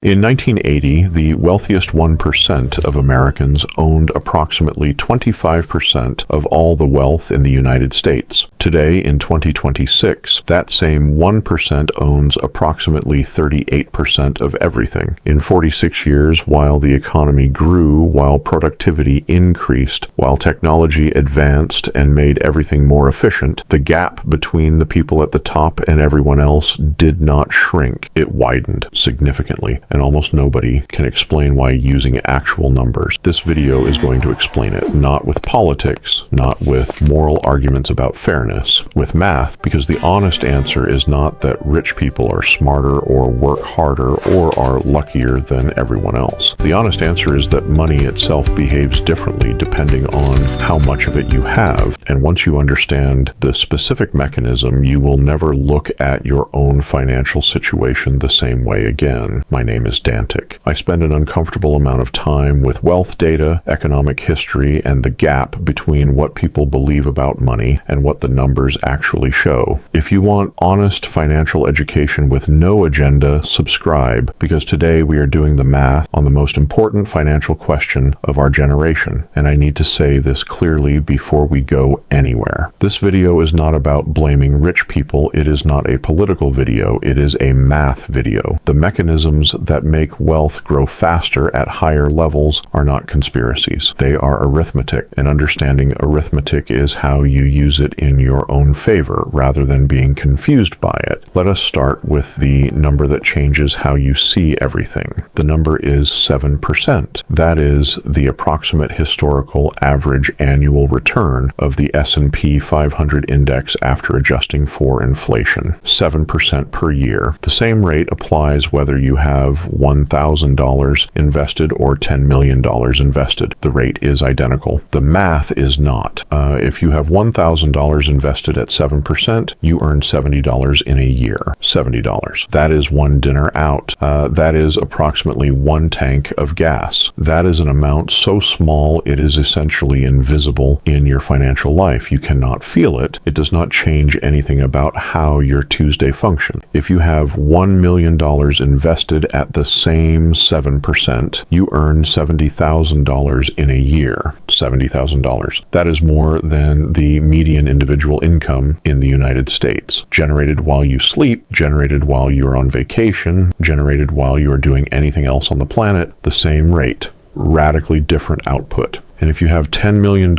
In 1980, the wealthiest 1% of Americans owned approximately 25% of all the wealth in the United States. Today, in 2026, that same 1% owns approximately 38% of everything. In 46 years, while the economy grew, while productivity increased, while technology advanced and made everything more efficient, the gap between the people at the top and everyone else did not shrink. It widened significantly, and almost nobody can explain why using actual numbers. This video is going to explain it, not with politics, not with moral arguments about fairness, with math, because the honest answer is not that rich people are smarter or work harder or are luckier than everyone else. The honest answer is that money itself behaves differently depending on how much of it you have, and once you understand the specific mechanism, you will never look at your own financial situation the same way again. My name is Dantic. I spend an uncomfortable amount of time with wealth data, economic history, and the gap between what people believe about money and what the numbers actually show. If you want honest financial education with no agenda, subscribe, because today we are doing the math on the most important financial question of our generation, and I need to say this clearly before we go anywhere. This video is not about blaming rich people. It is not a political video. It is a math video. The mechanisms that make wealth grow faster at higher levels are not conspiracies. They are arithmetic, and understanding arithmetic is how you use it in your own favor rather than being confused by it. Let us start with the number that changes how you see everything. The number is 7%. That is the approximate historical average annual return of the S&P 500 index after adjusting for inflation. 7% per year. The same rate applies whether you have $1,000 invested or $10 million invested. The rate is identical. The math is not. If you have $1,000 invested at 7%, you earn $70 in a year. $70. That is one dinner out. That is approximately one tank of gas. That is an amount so small it is essentially invisible in your financial life. You cannot feel it. It does not change anything about how your Tuesday function. If you have $1 million invested at the same 7%, you earn $70,000 in a year. $70,000. That is more than the median individual income in the United States. Generated while you sleep, generated while you're on vacation, generated while you are doing anything else on the planet, the same rate. Radically different output. And if you have $10 million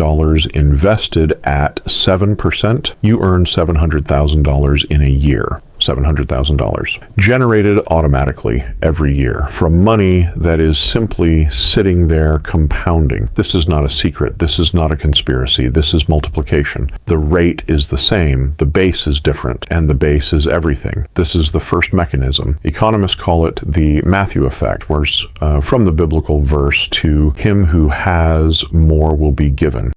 invested at 7%, you earn $700,000 in a year. $700,000. Generated automatically every year from money that is simply sitting there compounding. This is not a secret. This is not a conspiracy. This is multiplication. The rate is the same. The base is different, and the base is everything. This is the first mechanism. Economists call it the Matthew effect, where from the biblical verse, to him who has, more will be given.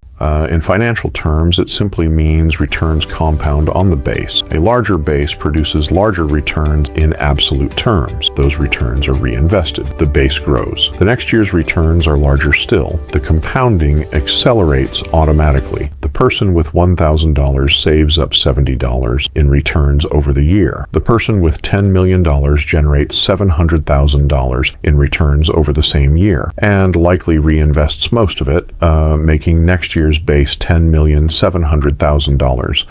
In financial terms, it simply means returns compound on the base. A larger base produces larger returns in absolute terms. Those returns are reinvested. The base grows. The next year's returns are larger still. The compounding accelerates automatically. The person with $1,000 saves up $70 in returns over the year. The person with $10 million generates $700,000 in returns over the same year, and likely reinvests most of it, making next year's base $10,700,000,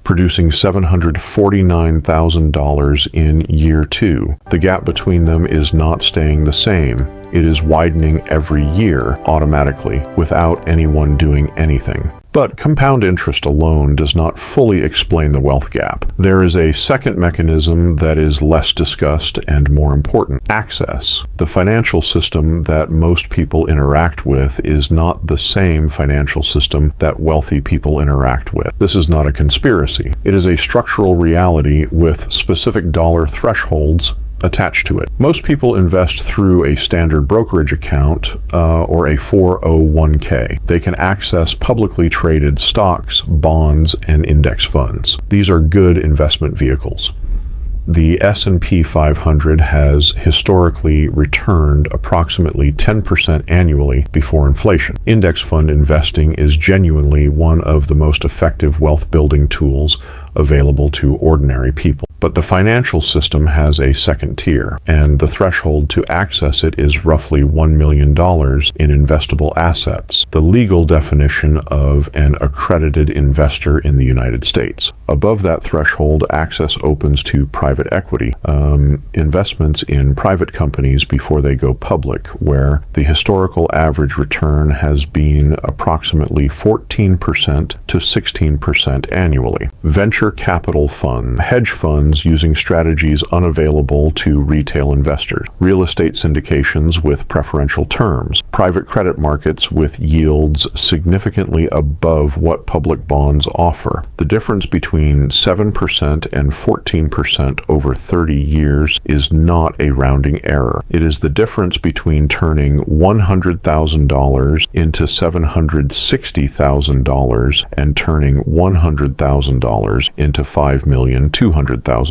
producing $749,000 in year 2. The gap between them is not staying the same. It is widening every year automatically without anyone doing anything. But compound interest alone does not fully explain the wealth gap. There is a second mechanism that is less discussed and more important: access. The financial system that most people interact with is not the same financial system that wealthy people interact with. This is not a conspiracy. It is a structural reality with specific dollar thresholds attached to it. Most people invest through a standard brokerage account or a 401k. They can access publicly traded stocks, bonds, and index funds. These are good investment vehicles. The S&P 500 has historically returned approximately 10% annually before inflation. Index fund investing is genuinely one of the most effective wealth building tools available to ordinary people. But the financial system has a second tier, and the threshold to access it is roughly $1 million in investable assets, the legal definition of an accredited investor in the United States. Above that threshold, access opens to private equity, investments in private companies before they go public, where the historical average return has been approximately 14% to 16% annually. Venture capital funds, hedge funds using strategies unavailable to retail investors, real estate syndications with preferential terms, private credit markets with yields significantly above what public bonds offer. The difference between 7% and 14% over 30 years is not a rounding error. It is the difference between turning $100,000 into $760,000 and turning $100,000 into $5,200,000.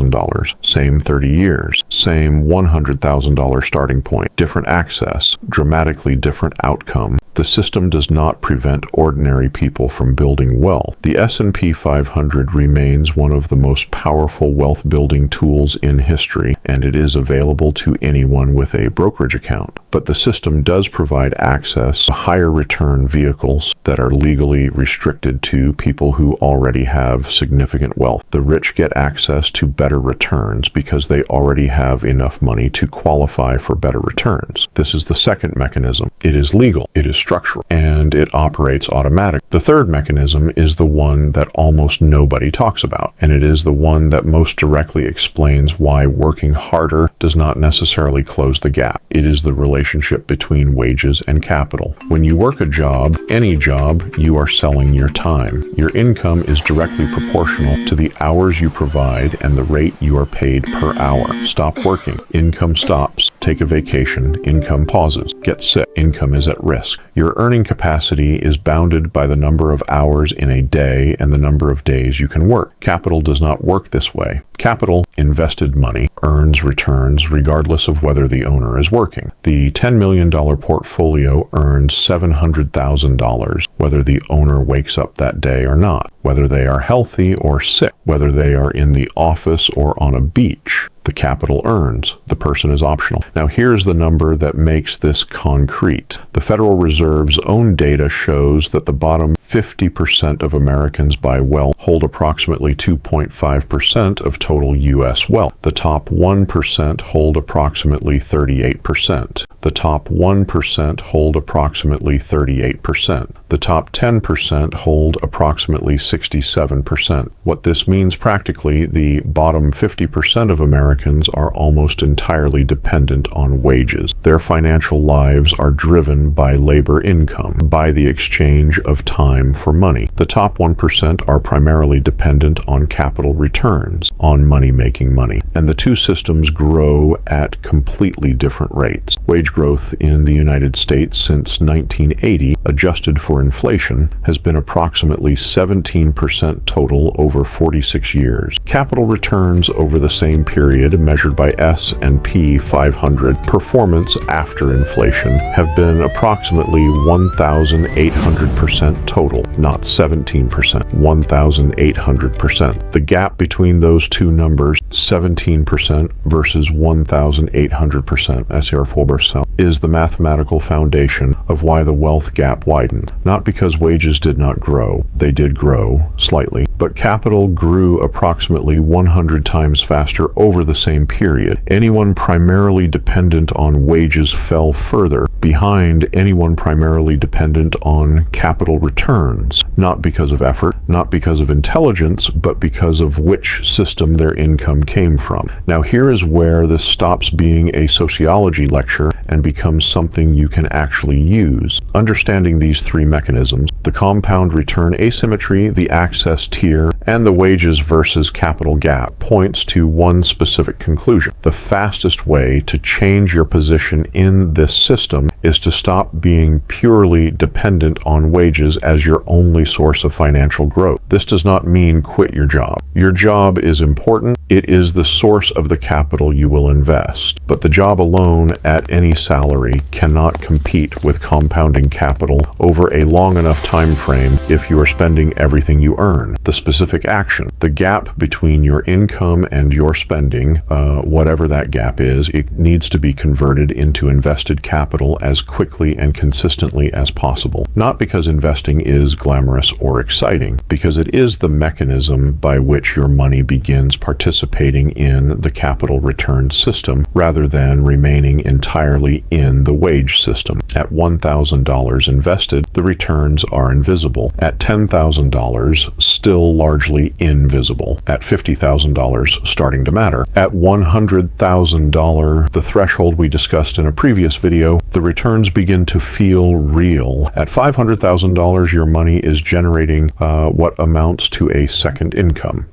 Same 30 years, same $100,000 starting point, different access, dramatically different outcome. The system does not prevent ordinary people from building wealth. The S&P 500 remains one of the most powerful wealth-building tools in history, and it is available to anyone with a brokerage account. But the system does provide access to higher return vehicles that are legally restricted to people who already have significant wealth. The rich get access to better returns because they already have enough money to qualify for better returns. This is the second mechanism. It is legal, it is structural, and it operates automatically. The third mechanism is the one that almost nobody talks about, and it is the one that most directly explains why working harder does not necessarily close the gap. It is the relationship between wages and capital. When you work a job, any job, you are selling your time. Your income is directly proportional to the hours you provide and the rate you are paid per hour. Stop working, income stops. Take a vacation, income pauses. Get sick, income is at risk. Your earning capacity is bounded by the number of hours in a day and the number of days you can work. Capital does not work this way. Capital, invested money, earns returns regardless of whether the owner is working. The $10 million portfolio earns $700,000 whether the owner wakes up that day or not, whether they are healthy or sick, whether they are in the office or on a beach. The capital earns. The person is optional. Now here's the number that makes this concrete. The Federal Reserve's own data shows that the bottom 50% of Americans by wealth hold approximately 2.5% of total U.S. wealth. The top 1% hold approximately 38%. The top 1% hold approximately 38%. The top 10% hold approximately 67%. What this means practically, the bottom 50% of Americans are almost entirely dependent on wages. Their financial lives are driven by labor income, by the exchange of time for money. The top 1% are primarily dependent on capital returns, on money-making money. And the two systems grow at completely different rates. Wage growth in the United States since 1980, adjusted for inflation, has been approximately 17% total over 46 years. Capital returns over the same period, measured by S&P 500 performance after inflation, have been approximately 1,800% total, not 17%, 1,800%. The gap between those two numbers, 17% versus 1,800%, SR4%, is the mathematical foundation of why the wealth gap widened. Not because wages did not grow, they did grow slightly, but capital grew approximately 100 times faster over the same period. Anyone primarily dependent on wages fell further behind anyone primarily dependent on capital returns, not because of effort, not because of intelligence, but because of which system their income came from. Now here is where this stops being a sociology lecture and becomes something you can actually use. Understanding these three mechanisms, the compound return asymmetry, the access tier, and the wages versus capital gap, points to one specific conclusion. The fastest way to change your position in this system is to stop being purely dependent on wages as your only source of financial growth. This does not mean quit your job. Your job is important. It is the source of the capital you will invest, but the job alone at any salary cannot compete with compounding capital over a long enough time frame if you are spending everything you earn. The specific action, the gap between your income and your spending, whatever that gap is, it needs to be converted into invested capital as quickly and consistently as possible. Not because investing is glamorous or exciting, because it is the mechanism by which your money begins participating in the capital return system rather than remaining entirely in the wage system. At $1,000 invested, the returns are invisible. At $10,000, still largely invisible. At $50,000, starting to matter. At $100,000, the threshold we discussed in a previous video, the returns begin to feel real. At $500,000, your money is generating what amounts to a second income.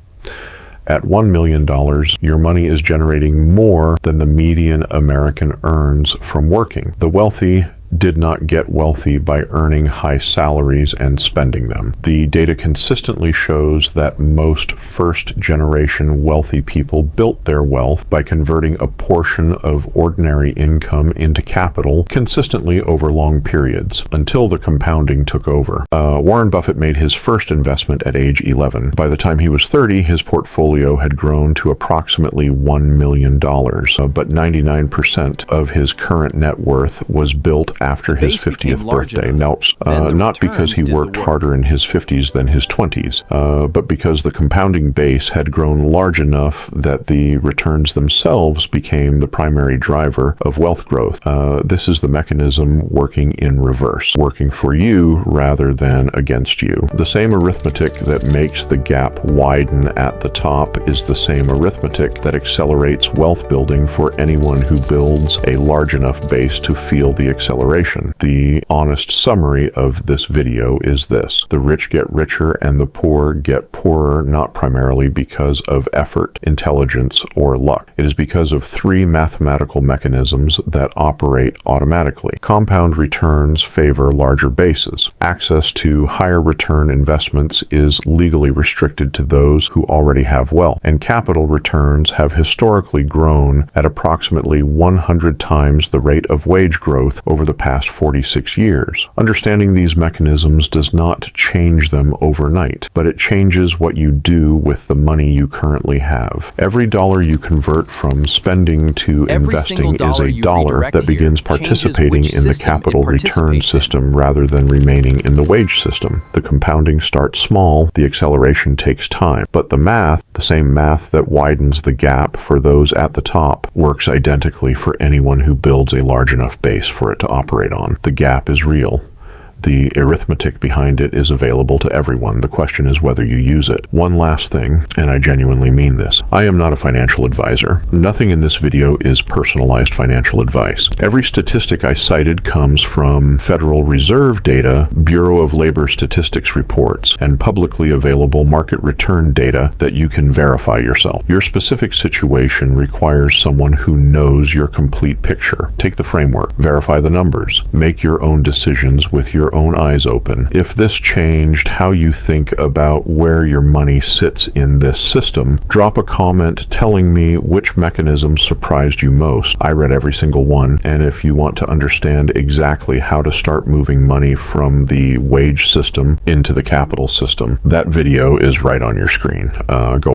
At $1 million, your money is generating more than the median American earns from working. The wealthy did not get wealthy by earning high salaries and spending them. The data consistently shows that most first-generation wealthy people built their wealth by converting a portion of ordinary income into capital consistently over long periods, until the compounding took over. Warren Buffett made his first investment at age 11. By the time he was 30, his portfolio had grown to approximately $1 million, but 99% of his current net worth was built after his 50th birthday. Now, not because he worked harder in his 50s than his 20s, but because the compounding base had grown large enough that the returns themselves became the primary driver of wealth growth. This is the mechanism working in reverse, working for you rather than against you. The same arithmetic that makes the gap widen at the top is the same arithmetic that accelerates wealth building for anyone who builds a large enough base to feel the acceleration. The honest summary of this video is this: the rich get richer and the poor get poorer, not primarily because of effort, intelligence, or luck. It is because of three mathematical mechanisms that operate automatically. Compound returns favor larger bases. Access to higher return investments is legally restricted to those who already have wealth, and capital returns have historically grown at approximately 100 times the rate of wage growth over the past 46 years. Understanding these mechanisms does not change them overnight, but it changes what you do with the money you currently have. Every dollar you convert from spending to investing is a dollar that begins participating in the capital return system rather than remaining in the wage system. The compounding starts small, the acceleration takes time, but the math, the same math that widens the gap for those at the top, works identically for anyone who builds a large enough base for it to operate on. The gap is real. The arithmetic behind it is available to everyone. The question is whether you use it. One last thing, and I genuinely mean this. I am not a financial advisor. Nothing in this video is personalized financial advice. Every statistic I cited comes from Federal Reserve data, Bureau of Labor Statistics reports, and publicly available market return data that you can verify yourself. Your specific situation requires someone who knows your complete picture. Take the framework, verify the numbers, make your own decisions with your own eyes open. If this changed how you think about where your money sits in this system, drop a comment telling me which mechanism surprised you most. I read every single one, and if you want to understand exactly how to start moving money from the wage system into the capital system, that video is right on your screen. Go